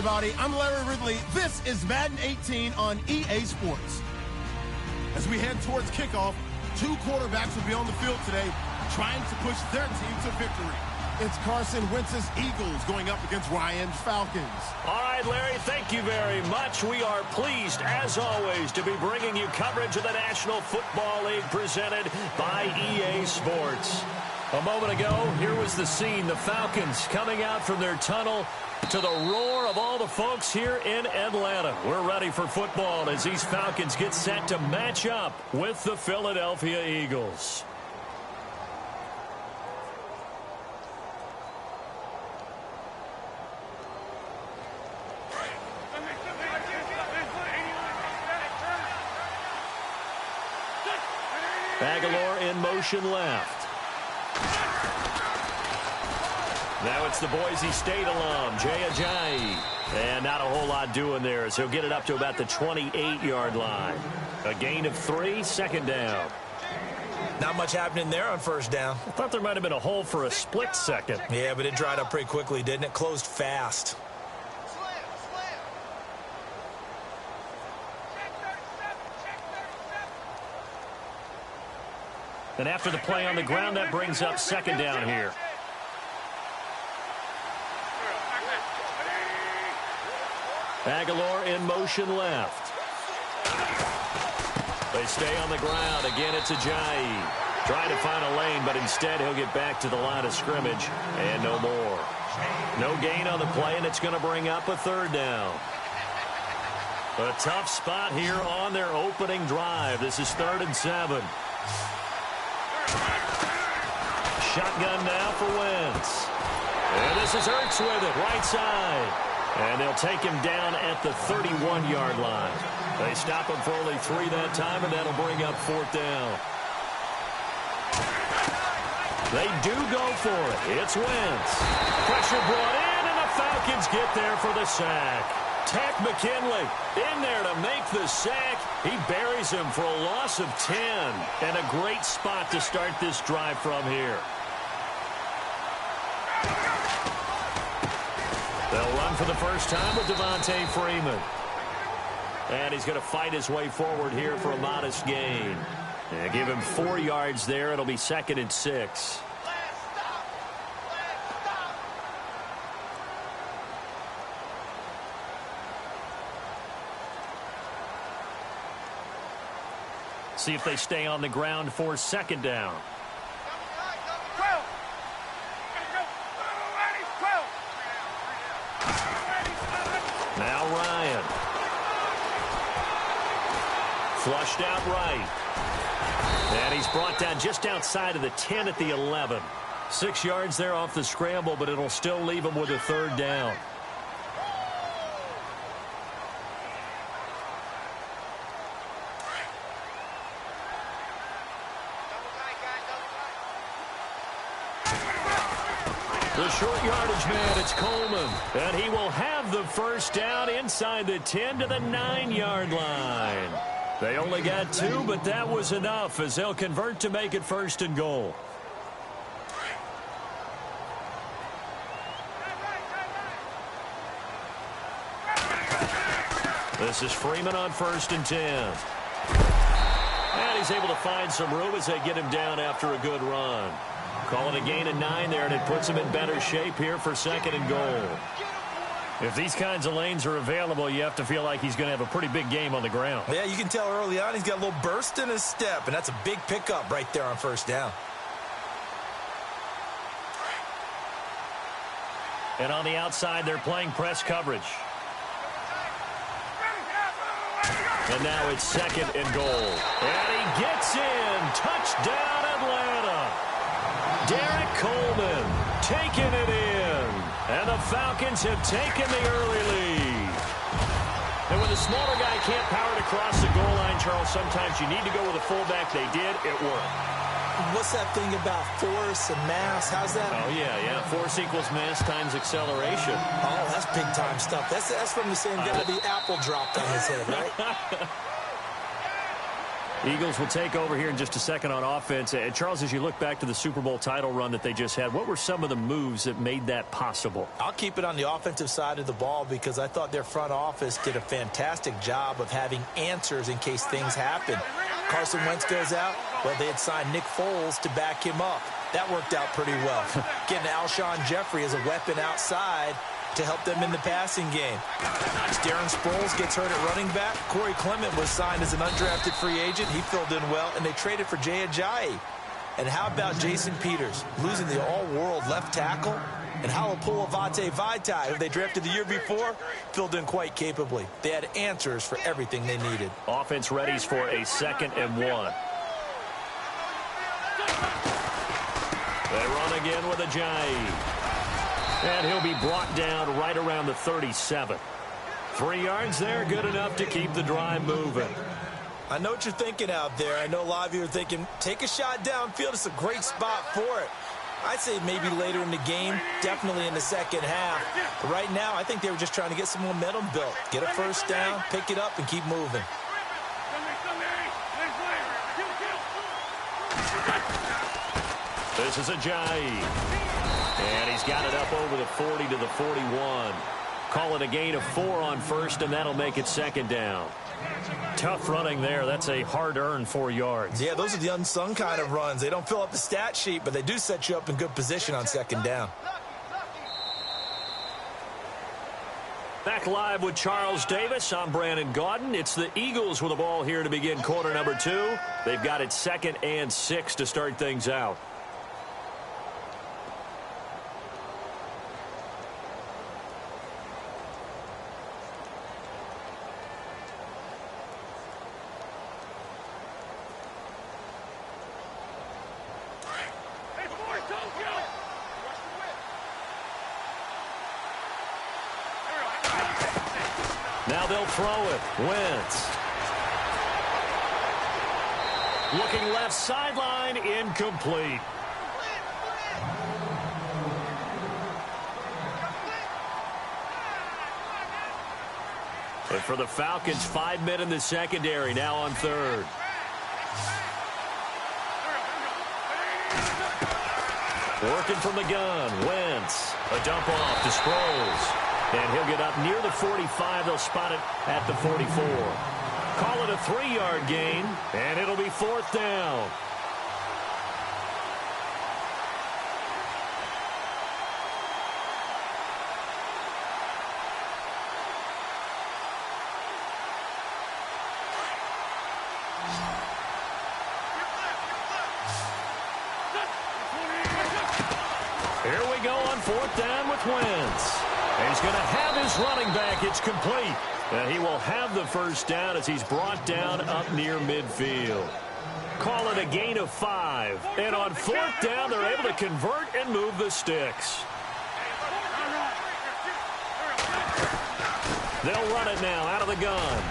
everybody. I'm Larry Ridley. This is Madden 18 on EA Sports. As we head towards kickoff, two quarterbacks will be on the field today trying to push their team to victory. It's Carson Wentz's Eagles going up against Ryan's Falcons. All right, Larry, thank you very much. We are pleased, as always, to be bringing you coverage of the National Football League presented by EA Sports. A moment ago, here was the scene. The Falcons coming out from their tunnel to the roar of all the folks here in Atlanta. We're ready for football as these Falcons get set to match up with the Philadelphia Eagles. Aguilar in motion left. Now it's the Boise State alum, Jay Ajayi. And not a whole lot doing there as he'll get it up to about the 28-yard line. A gain of 3, second down. Not much happening there on first down. I thought there might have been a hole for a split second. Yeah, but it dried up pretty quickly, didn't it? Closed fast. And after the play on the ground, that brings up second down here. Aguilar in motion left. They stay on the ground. Again, it's Ajayi. Trying to find a lane, but instead he'll get back to the line of scrimmage. And no more. No gain on the play, and it's going to bring up a third down. A tough spot here on their opening drive. This is 3rd and 7. Shotgun now for Wentz. And this is Ertz with it, right side. And they'll take him down at the 31-yard line. They stop him for only 3 that time, and that'll bring up 4th down. They do go for it. It's Wentz. Pressure brought in, and the Falcons get there for the sack. Tack McKinley in there to make the sack. He buries him for a loss of 10. And a great spot to start this drive from here. They'll run for the first time with Devontae Freeman. And he's going to fight his way forward here for a modest gain. And give him 4 yards there. It'll be 2nd and 6. See if they stay on the ground for 2nd down. Now Ryan. Flushed out right. And he's brought down just outside of the 10 at the 11. 6 yards there off the scramble, but it'll still leave him with a 3rd down. The short yardage man, it's Coleman. And he will have the first down inside the 10 to the 9-yard line. They only got 2, but that was enough as they'll convert to make it 1st and goal. This is Freeman on 1st and 10. And he's able to find some room as they get him down after a good run. Call it a gain of 9 there, and it puts him in better shape here for 2nd and goal. If these kinds of lanes are available, you have to feel like he's going to have a pretty big game on the ground. Yeah, you can tell early on he's got a little burst in his step, and that's a big pickup right there on 1st down. And on the outside, they're playing press coverage. And now it's 2nd and goal. And he gets in. Touchdown, Atlanta. Derek Coleman taking it in. And the Falcons have taken the early lead. And when the smaller guy can't power it across the goal line, Charles, sometimes you need to go with a fullback. They did. It worked. What's that thing about force and mass? How's that? Oh, yeah. Force equals mass times acceleration. Oh, that's big-time stuff. That's from the same guy the apple dropped on his head, right? Eagles will take over here in just a second on offense. And Charles, as you look back to the Super Bowl title run that they just had, what were some of the moves that made that possible? I'll keep it on the offensive side of the ball because I thought their front office did a fantastic job of having answers in case things happen. Carson Wentz goes out. Well, they had signed Nick Foles to back him up. That worked out pretty well. Getting Alshon Jeffrey as a weapon outside to help them in the passing game. Darren Sproles gets hurt at running back. Corey Clement was signed as an undrafted free agent. He filled in well, and they traded for Jay Ajayi. And how about Jason Peters, losing the all-world left tackle? And Halapoulivaati Vaitai, who they drafted the year before, filled in quite capably. They had answers for everything they needed. Offense readies for a 2nd and 1. They run again with Ajayi. And he'll be brought down right around the 37. 3 yards there, good enough to keep the drive moving. I know what you're thinking out there. I know a lot of you are thinking, take a shot downfield. It's a great spot for it. I'd say maybe later in the game, definitely in the second half. But right now, I think they were just trying to get some momentum built. Get a first down, pick it up, and keep moving. This is Ajayi. And he's got it up over the 40 to the 41. Call it a gain of 4 on first, and that'll make it 2nd down. Tough running there. That's a hard-earned 4 yards. Yeah, those are the unsung kind of runs. They don't fill up the stat sheet, but they do set you up in good position on 2nd down. Back live with Charles Davis. I'm Brandon Gaudin. It's the Eagles with the ball here to begin quarter number 2. They've got it 2nd and 6 to start things out. Now they'll throw it. Wentz. Looking left sideline, incomplete. But for the Falcons, 5 men in the secondary, now on 3rd. Working from the gun, Wentz. A dump off to Sproles. And he'll get up near the 45. They'll spot it at the 44. Call it a 3-yard gain, and it'll be 4th down. Here we go on 4th down with Wentz. He's going to have his running back. It's complete. And he will have the first down as he's brought down up near midfield. Call it a gain of 5. And on 4th down, they're able to convert and move the sticks. They'll run it now out of the gun.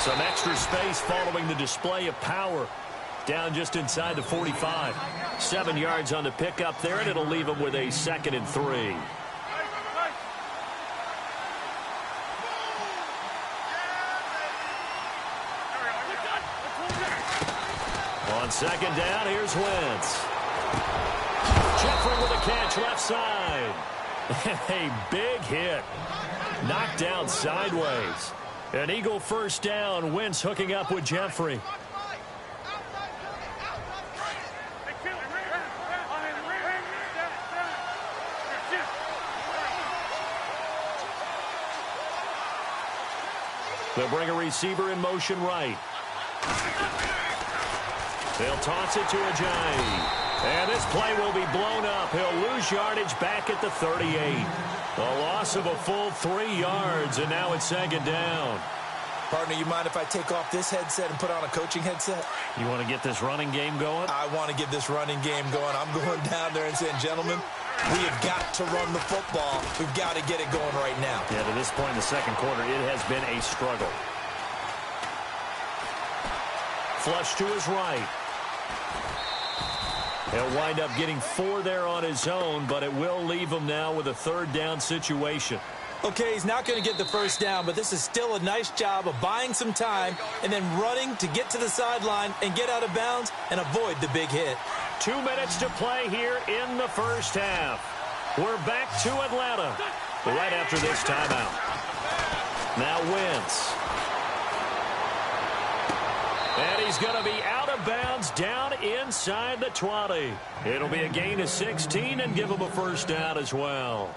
Some extra space following the display of power. Down just inside the 45. 7 yards on the pickup there, and it'll leave them with a 2nd and 3. On 2nd down, here's Wentz. Jeffrey with a catch left side. A big hit. Knocked down sideways. An Eagle first down. Wentz hooking up with Jeffrey. They'll bring a receiver in motion right. They'll toss it to Ajayi. And this play will be blown up. He'll lose yardage back at the 38. A loss of a full 3 yards, and now it's 2nd down. Partner, you mind if I take off this headset and put on a coaching headset? You want to get this running game going? I want to get this running game going. I'm going down there and saying, gentlemen, we have got to run the football. We've got to get it going right now. Yeah, to this point in the 2nd quarter, it has been a struggle. Flush to his right. He'll wind up getting 4 there on his own, but it will leave him now with a 3rd down situation. Okay, he's not going to get the first down, but this is still a nice job of buying some time and then running to get to the sideline and get out of bounds and avoid the big hit. 2 minutes to play here in the first half. We're back to Atlanta right after this timeout. Now Wentz. And he's going to be out of bounds down inside the 20. It'll be a gain of 16 and give him a first down as well.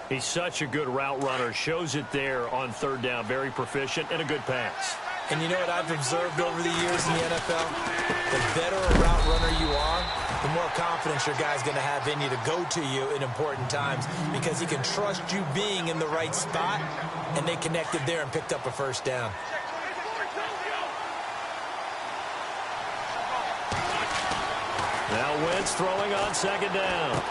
He's such a good route runner. Shows it there on third down. Very proficient and a good pass. And you know what I've observed over the years in the NFL? The better a route runner you are, the more confidence your guy's going to have in you to go to you in important times because he can trust you being in the right spot, and they connected there and picked up a first down. Now Wentz throwing on second down.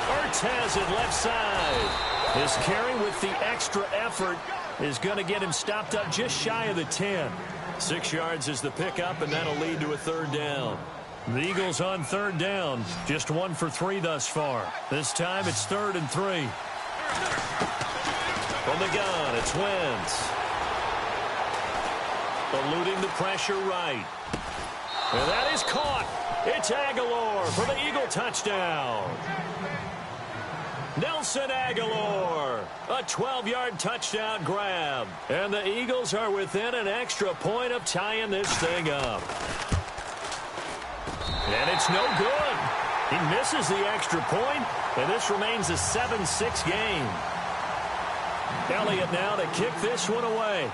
Ertz has it left side. His carry with the extra effort is going to get him stopped up just shy of the 10. 6 yards is the pickup, and that'll lead to a third down. The Eagles on third down, just 1 for 3 thus far. This time it's 3rd and 3. From the gun, it's Wentz. Eluding the pressure right. And that is caught. It's Aguilar for the Eagle touchdown. Nelson Aguilar, a 12-yard touchdown grab. And the Eagles are within an extra point of tying this thing up. And it's no good. He misses the extra point, and this remains a 7-6 game. Elliott now to kick this one away.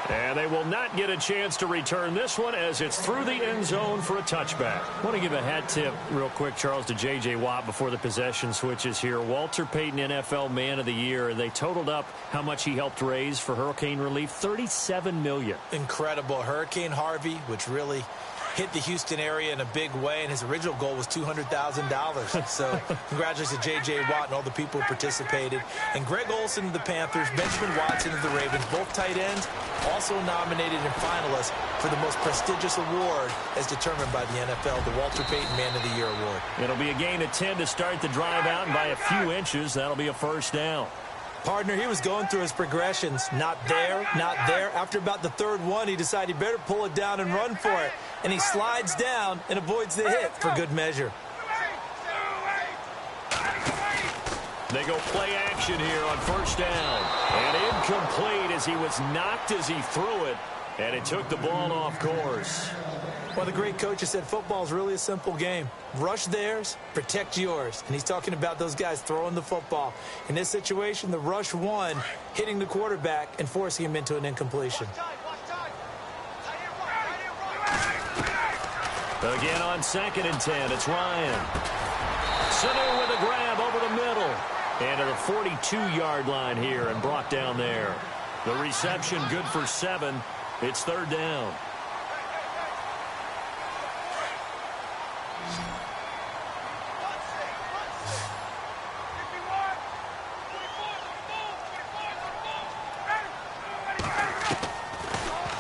And they will not get a chance to return this one as it's through the end zone for a touchback. I want to give a hat tip real quick, Charles, to J.J. Watt before the possession switches here. Walter Payton, NFL Man of the Year, and they totaled up how much he helped raise for hurricane relief, $37 million. Incredible. Hurricane Harvey, which really hit the Houston area in a big way, and his original goal was $200,000. So congratulations to J.J. Watt and all the people who participated. And Greg Olsen of the Panthers, Benjamin Watson of the Ravens, both tight ends, also nominated and finalists for the most prestigious award as determined by the NFL, the Walter Payton Man of the Year Award. It'll be a gain of 10 to start the drive out, and by a few inches, that'll be a first down. Partner, he was going through his progressions. Not there, not there. After about the third one, he decided he better pull it down and run for it. And he slides down and avoids the hit for good measure. They go play action here on first down. And incomplete as he was knocked as he threw it. And it took the ball off course. Well, the great coach has said football is really a simple game. Rush theirs, protect yours. And he's talking about those guys throwing the football. In this situation, the rush won, hitting the quarterback and forcing him into an incompletion. Again on 2nd and 10, it's Ryan. Sanu with a grab over the middle. And at a 42-yard line here and brought down there. The reception good for 7. It's 3rd down.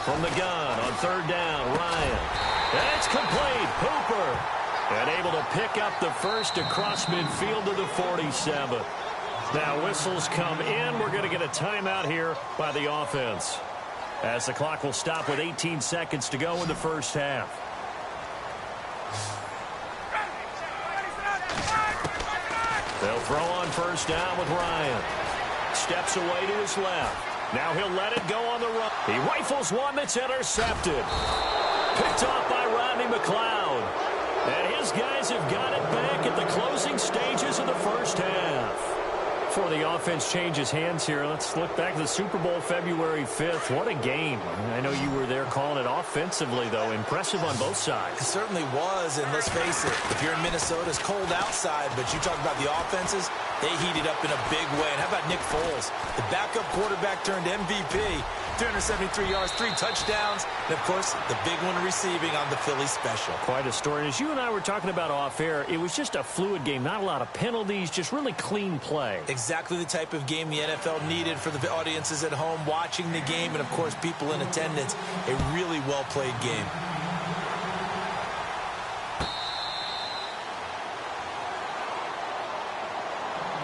From the gun on 3rd down, Ryan. And it's complete. Hooper. And able to pick up the first across midfield to the 47. Now whistles come in. We're going to get a timeout here by the offense, as the clock will stop with 18 seconds to go in the first half. They'll throw on first down with Ryan. Steps away to his left. Now he'll let it go on the run. He rifles one that's intercepted. Picked off by Rodney McLeod. And his guys have got it back at the closing stages of the first half. Before the offense changes hands here, let's look back to the Super Bowl February 5th. What a game. I know you were there calling it offensively, though. Impressive on both sides. It certainly was, and let's face it, if you're in Minnesota, it's cold outside, but you talk about the offenses, they heated up in a big way. And how about Nick Foles, the backup quarterback turned MVP, 373 yards, 3 touchdowns, and, of course, the big one receiving on the Philly special. Quite a story. And as you and I were talking about off air, it was just a fluid game, not a lot of penalties, just really clean play. Exactly the type of game the NFL needed for the audiences at home watching the game and, of course, people in attendance. A really well-played game.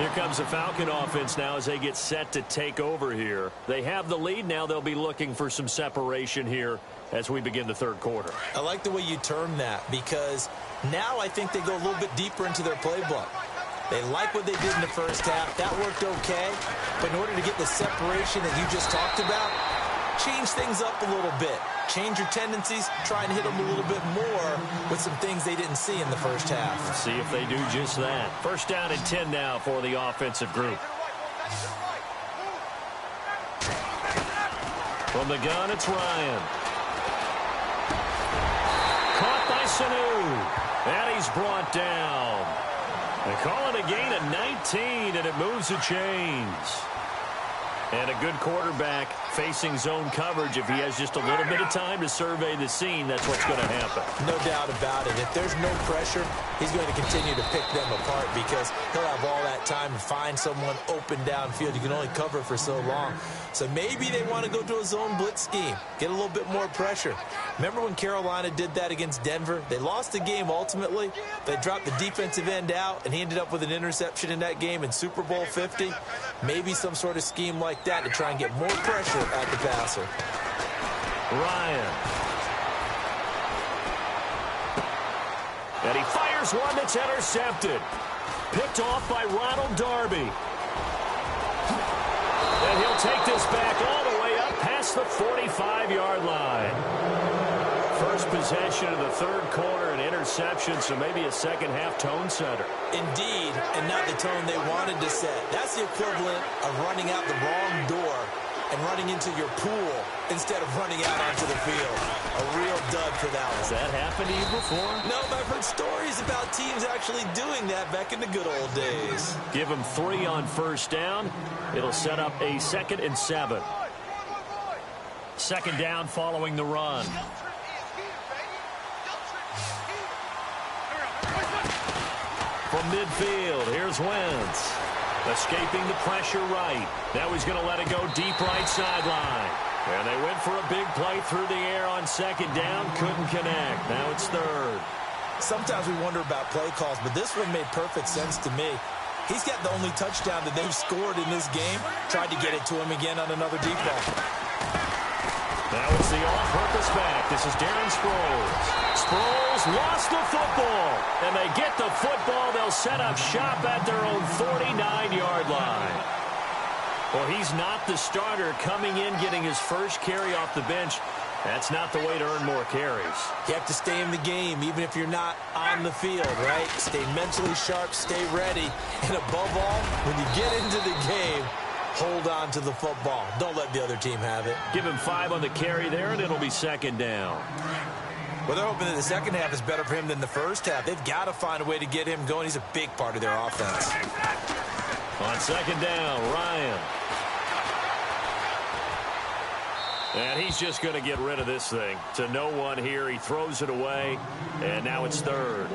Here comes the Falcon offense now as they get set to take over here. They have the lead now. They'll be looking for some separation here as we begin the third quarter. I like the way you term that because now I think they go a little bit deeper into their playbook. They like what they did in the first half. That worked okay. But in order to get the separation that you just talked about, change things up a little bit. Change your tendencies, try and hit them a little bit more with some things they didn't see in the first half. See if they do just that. First down and 10 now for the offensive group. From the gun, it's Ryan. Caught by Sanu. And he's brought down. They call it a gain of 19, and it moves the chains. And a good quarterback facing zone coverage. If he has just a little bit of time to survey the scene, that's what's going to happen. No doubt about it. If there's no pressure, he's going to continue to pick them apart because he'll have all that time to find someone open downfield. You can only cover for so long. So maybe they want to go to a zone blitz scheme, get a little bit more pressure. Remember when Carolina did that against Denver? They lost the game ultimately. They dropped the defensive end out, and he ended up with an interception in that game in Super Bowl 50. Maybe some sort of scheme like that to try and get more pressure at the passer. Ryan. And he fires one that's intercepted. Picked off by Ronald Darby. And he'll take this back all the way up past the 45-yard line. First possession of the third quarter, an interception, so maybe a second-half tone setter. Indeed, and not the tone they wanted to set. That's the equivalent of running out the wrong door and running into your pool instead of running out onto the field. A real dud for that one. Has that happened to you before? No, but I've heard stories about teams actually doing that back in the good old days. Give them 3 on first down. It'll set up a 2nd and 7. Second down following the run. From midfield, here's Wentz. Escaping the pressure right. Now he's going to let it go deep right sideline. And they went for a big play through the air on second down. Couldn't connect. Now it's third. Sometimes we wonder about play calls, but this one made perfect sense to me. He's got the only touchdown that they've scored in this game. Tried to get it to him again on another deep ball. Now it's the all-purpose back. This is Darren Sproles. Sproles lost the football. And they get the football. They'll set up shop at their own 49-yard line. Well, he's not the starter coming in, getting his first carry off the bench. That's not the way to earn more carries. You have to stay in the game, even if you're not on the field, right? Stay mentally sharp, stay ready. And above all, when you get into the game, hold on to the football. Don't let the other team have it. Give him 5 on the carry there, and it'll be second down. Well, they're hoping that the second half is better for him than the first half. They've got to find a way to get him going. He's a big part of their offense. On second down, Ryan. And he's just going to get rid of this thing. To no one here. He throws it away, and now it's third.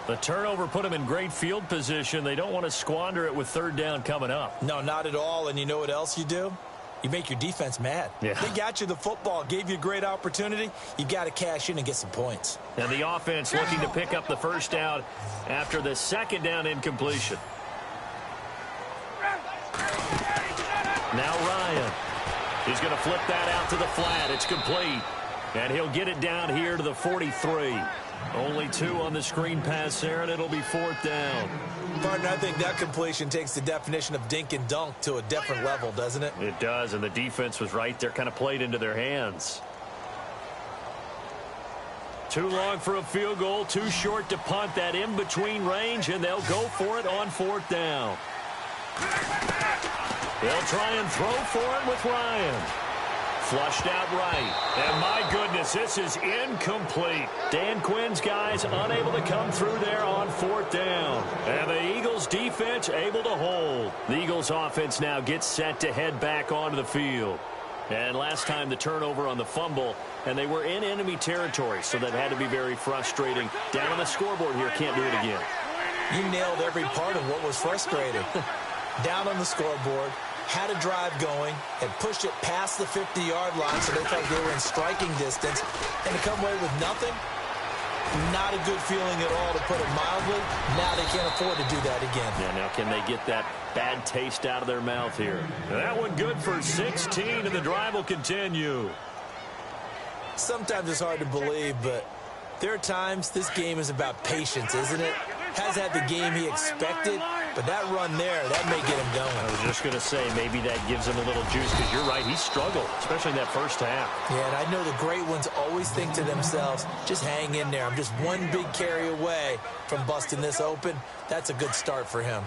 The turnover put him in great field position. They don't want to squander it with third down coming up. No, not at all. And you know what else you do? You make your defense mad. Yeah. They got you the football, gave you a great opportunity. You got to cash in and get some points. And the offense looking to pick up the first down after the second down incompletion. Now Ryan. He's going to flip that out to the flat. It's complete. And he'll get it down here to the 43. Only 2 on the screen pass there, and it'll be 4th down. Partner, I think that completion takes the definition of dink and dunk to a different level, doesn't it? It does, and the defense was right there, kind of played into their hands. Too long for a field goal, too short to punt. That in-between range, and they'll go for it on 4th down. They'll try and throw for it with Ryan. Flushed out right. And my goodness, this is incomplete. Dan Quinn's guys unable to come through there on 4th down. And the Eagles defense able to hold. The Eagles offense now gets set to head back onto the field. And last time the turnover on the fumble, and they were in enemy territory, so that had to be very frustrating. Down on the scoreboard here, can't do it again. You nailed every part of what was frustrating. Down on the scoreboard, had a drive going, and pushed it past the 50-yard line so they felt they were in striking distance, and to come away with nothing, Not a good feeling at all, to put it mildly. Now they can't afford to do that again. Yeah, now can they get that bad taste out of their mouth here? That one good for 16, and the drive will continue. Sometimes it's hard to believe, but there are times this game is about patience, isn't it? Has had the game he expected, but that run there, that may get him going. I was just going to say, maybe that gives him a little juice, because you're right, he struggled, especially in that first half. Yeah, and I know the great ones always think to themselves, just hang in there. I'm just one big carry away from busting this open. That's a good start for him.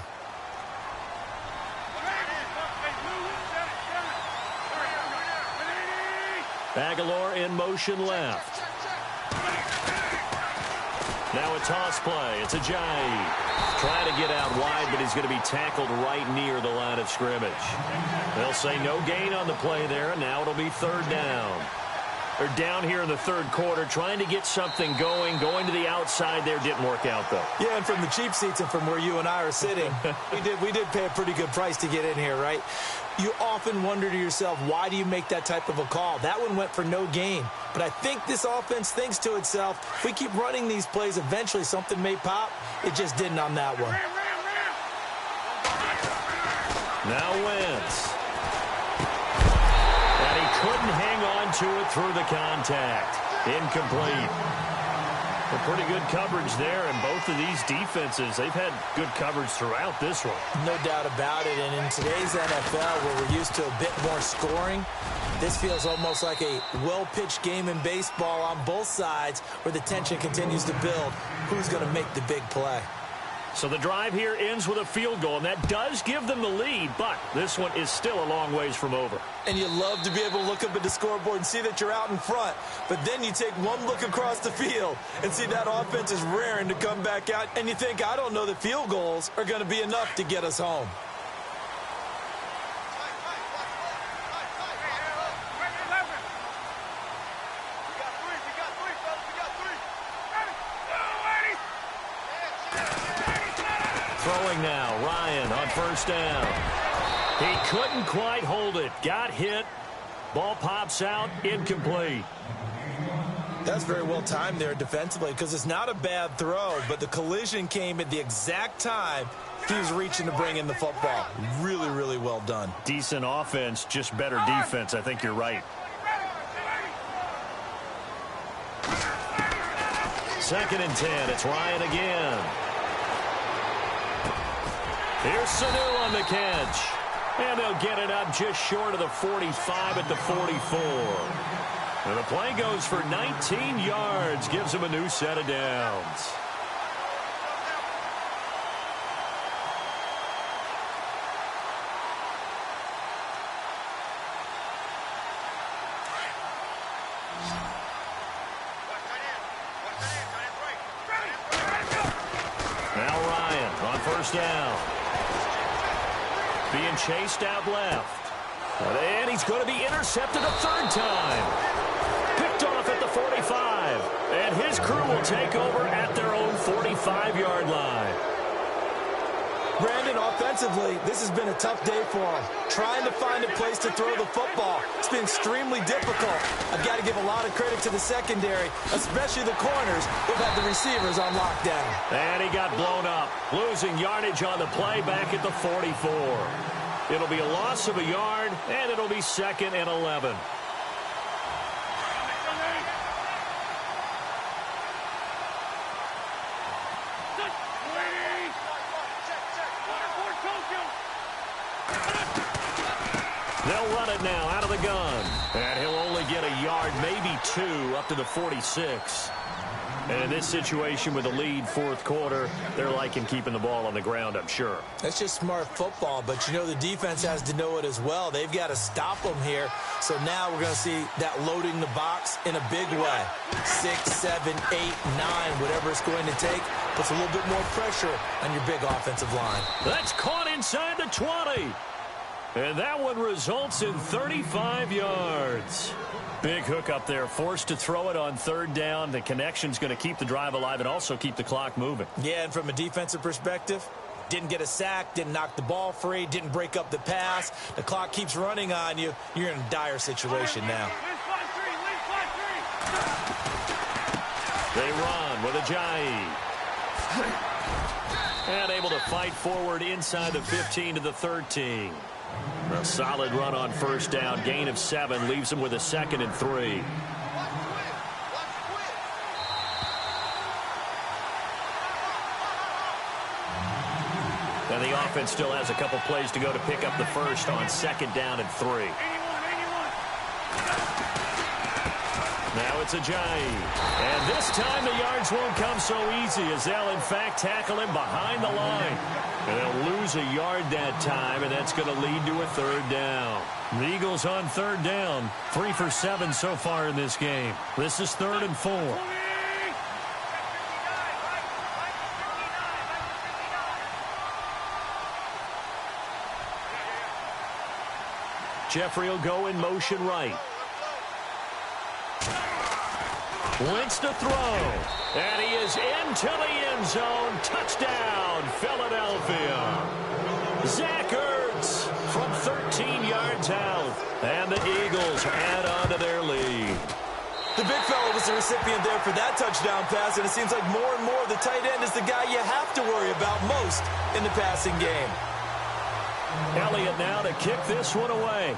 Aguilar in motion left. Now a toss play. It's Ajayi. Trying to get out wide, but he's going to be tackled right near the line of scrimmage. They'll say no gain on the play there, and now it'll be third down. They're down here in the third quarter, trying to get something going to the outside there. Didn't work out, though. Yeah, and from the cheap seats and from where you and I are sitting, we did pay a pretty good price to get in here, right? You often wonder to yourself, why do you make that type of a call? That one went for no gain. But I think this offense thinks to itself, if we keep running these plays, eventually something may pop. It just didn't on that one. Now Wentz. And he couldn't hang on to it through the contact. Incomplete. A pretty good coverage there, and both of these defenses, they've had good coverage throughout this one. No doubt about it, and in today's NFL, where we're used to a bit more scoring, this feels almost like a well-pitched game in baseball on both sides, where the tension continues to build. Who's going to make the big play? So the drive here ends with a field goal, and that does give them the lead, but this one is still a long ways from over. And you love to be able to look up at the scoreboard and see that you're out in front, but then you take one look across the field and see that offense is raring to come back out, and you think, I don't know that field goals are going to be enough to get us home. Throwing now, Ryan on first down. He couldn't quite hold it. Got hit. Ball pops out, incomplete. That's very well timed there defensively, because it's not a bad throw, but the collision came at the exact time he was reaching to bring in the football. Really, really well done. Decent offense, just better defense. I think you're right. Second and 10. It's Ryan again. Here's Sanu on the catch. And they'll get it up just short of the 45 at the 44. And the play goes for 19 yards. Gives him a new set of downs. Now Ryan on first down. Being chased out left. And he's going to be intercepted a third time. Picked off at the 45. And his crew will take over at their own 45-yard line. Brandon, offensively, this has been a tough day for him. Trying to find a place to throw the football. It's been extremely difficult. I've got to give a lot of credit to the secondary, especially the corners who've had the receivers on lockdown. And he got blown up, losing yardage on the play back at the 44. It'll be a loss of a yard, and it'll be 2nd and 11. They'll run it now out of the gun. And he'll only get a yard, maybe 2, up to the 46. And in this situation with the lead fourth quarter, they're liking keeping the ball on the ground, I'm sure. That's just smart football, but you know the defense has to know it as well. They've got to stop them here. So now we're going to see that loading the box in a big way. 6, 7, 8, 9, whatever it's going to take, puts a little bit more pressure on your big offensive line. That's caught inside the 20. And that one results in 35 yards. Big hook up there, forced to throw it on third down. The connection's going to keep the drive alive and also keep the clock moving. Yeah, and from a defensive perspective, didn't get a sack, didn't knock the ball free, didn't break up the pass. The clock keeps running on you. You're in a dire situation now. They run with Ajayi. And able to fight forward inside the 15 to the 13. A solid run on first down. Gain of 7 leaves them with a 2nd and 3. And the offense still has a couple plays to go to pick up the first on 2nd down and 3. Now it's Ajayi. And this time the yards won't come so easy as they'll, in fact, tackle him behind the line. And they'll lose a yard that time, and that's going to lead to a 3rd down. The Eagles on 3rd down. 3 for 7 so far in this game. This is 3rd and 4. Jeffrey will go in motion right. Wentz to throw. And he is into the end zone. Touchdown, Philadelphia. Zach Ertz from 13 yards out. And the Eagles add on to their lead. The big fella was the recipient there for that touchdown pass, and it seems like more and more the tight end is the guy you have to worry about most in the passing game. Elliott now to kick this one away.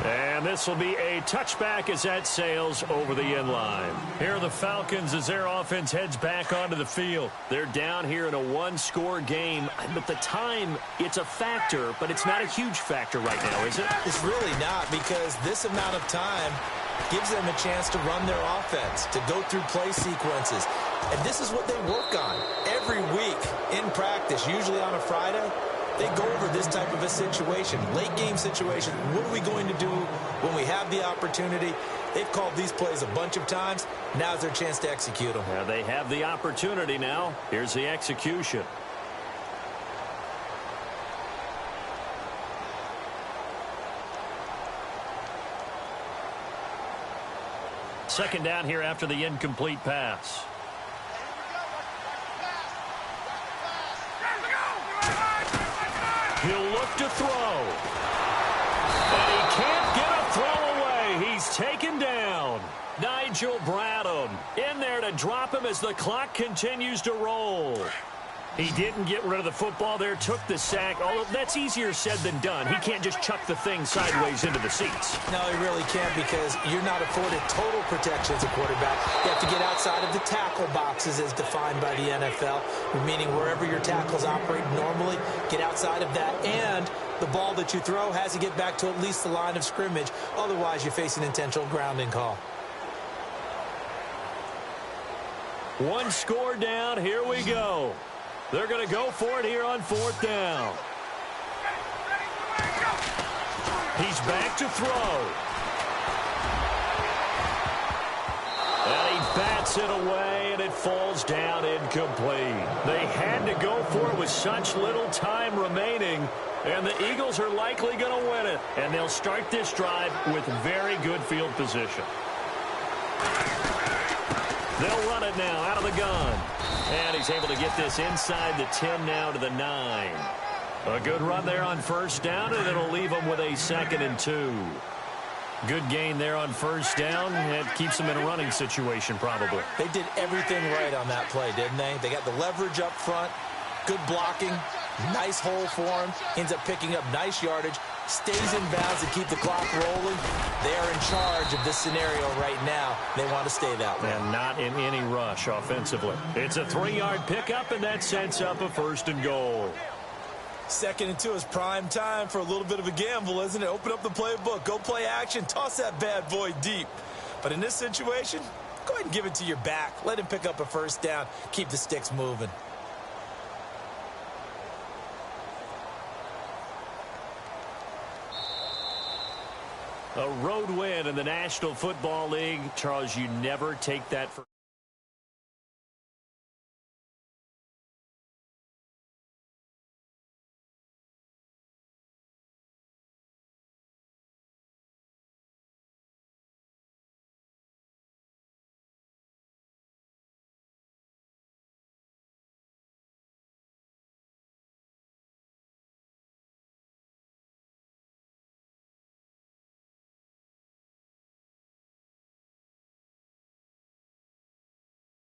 And this will be a touchback as that sails over the end line. Here are the Falcons as their offense heads back onto the field. They're down here in a one-score game. But the time, it's a factor, but it's not a huge factor right now, is it? It's really not, because this amount of time gives them a chance to run their offense, to go through play sequences. And this is what they work on every week in practice, usually on a Friday. They go over this type of a situation, late game situation. What are we going to do when we have the opportunity? They've called these plays a bunch of times. Now's their chance to execute them. Yeah, they have the opportunity now. Here's the execution. Second down here after the incomplete pass. He'll look to throw. And he can't get a throw away. He's taken down. Nigel Bradham in there to drop him as the clock continues to roll. He didn't get rid of the football there, took the sack. Although that's easier said than done. He can't just chuck the thing sideways into the seats. No, he really can't, because you're not afforded total protection as a quarterback. You have to get outside of the tackle boxes as defined by the NFL, meaning wherever your tackles operate normally, get outside of that. And the ball that you throw has to get back to at least the line of scrimmage. Otherwise, you face an intentional grounding call. One score down. Here we go. They're going to go for it here on 4th down. He's back to throw. And he bats it away, and it falls down incomplete. They had to go for it with such little time remaining, and the Eagles are likely going to win it. And they'll start this drive with very good field position. They'll run it now out of the gun. And he's able to get this inside the 10 now to the 9. A good run there on first down, and it'll leave them with a 2nd and 2. Good gain there on first down. It keeps them in a running situation probably. They did everything right on that play, didn't they? They got the leverage up front, good blocking, nice hole for him, ends up picking up nice yardage, stays in bounds to keep the clock rolling. They are in charge of this scenario right now. They want to stay that way. And not in any rush offensively. It's a 3-yard pickup, and that sets up a 1st and goal. 2nd and 2 is prime time for a little bit of a gamble, isn't it? Open up the playbook, go play action, toss that bad boy deep. But in this situation, go ahead and give it to your back. Let him pick up a 1st down. Keep the sticks moving. A road win in the National Football League. Charles, you never take that for